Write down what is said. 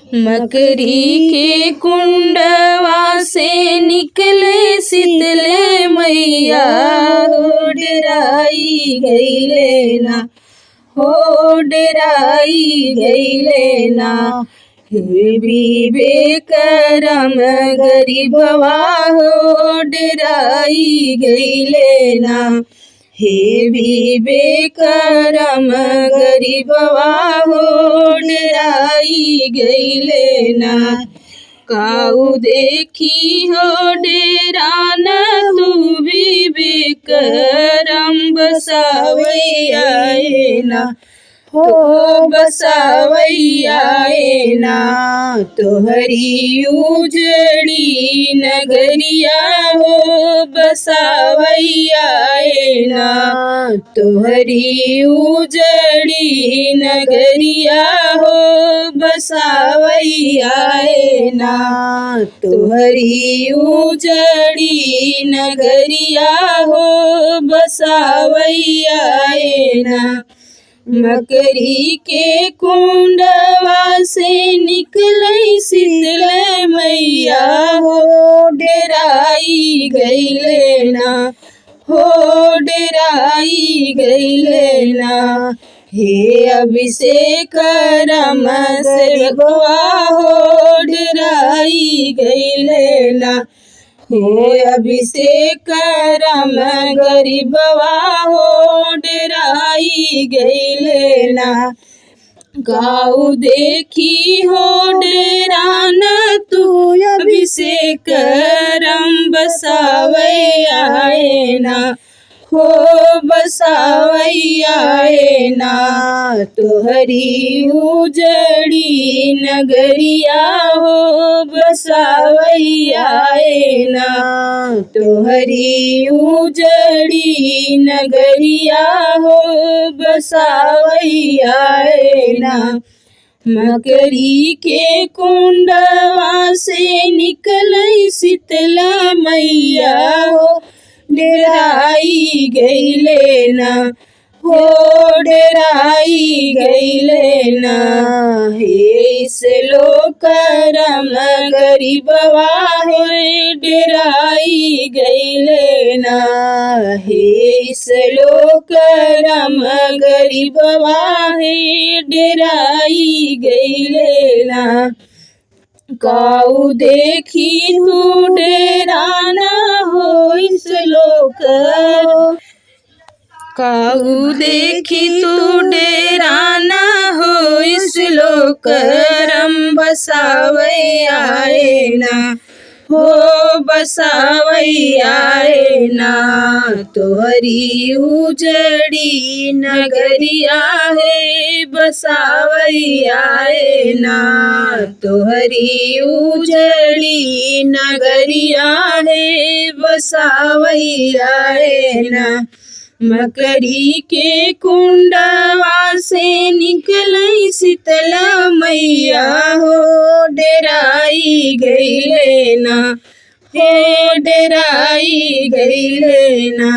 मकरी के कुंडवा से निकले शीतले मैया हो डेराई गईले ना, हो डेराई गईले ना। हे विवेकरम गरीबवा हो डेराई गईले ना, हे विवेकरम गरीबवा हो डेराई गईले ना। काऊ देखी हो डेरा न तू विवेकरम बसावैया ना, हो बसावैया ना। तोहरी उजड़ी नगरिया हो बसावैया ना, तोहरी उजड़ी नगरिया हो बसावैया ना, तोहरी उजड़ी नगरिया हो बसावैया ना। मकरी के कुंडवा से निकले शीतले मैया हो डेराई गईले ना, हो डेराई गईले ना। हे अभिषेकरम सेवकवा हो डेराई गईले ना, हे अभिषेकरम गरीबवा हो डेराई गईले ना। गाऊ देखी हो डेरा न तू अभिषेकरम बसावैया ना, हो बसावैया ना। तोहरी उजड़ी नगरिया हो बसावैया ना, तोहरी उजड़ी नगरिया हो बसावैया ना। मकरी के कुंडवा से निकले शीतला मैया हो डेराई गईले ना, हो डेराई गईले ना। हे श्लोकरम गरीबवा हो डेराई गईले ना, हे श्लोकरम गरीबवा हे डेराई गईले ना। काऊ देखी तू डेरा न हो श्लोक, काऊ देखी तू डेरा न हो श्लोकरम बसावैया ना, हो बसावैया ना। तोहरी उजड़ी नगरिया है बसावैया ना, तोहरी उजड़ी नगरिया है बसावैया ना। मकरी के कुंडवा से निकले शीतला मैया हो डेराई गईले ना, हो डेराई गईले ना।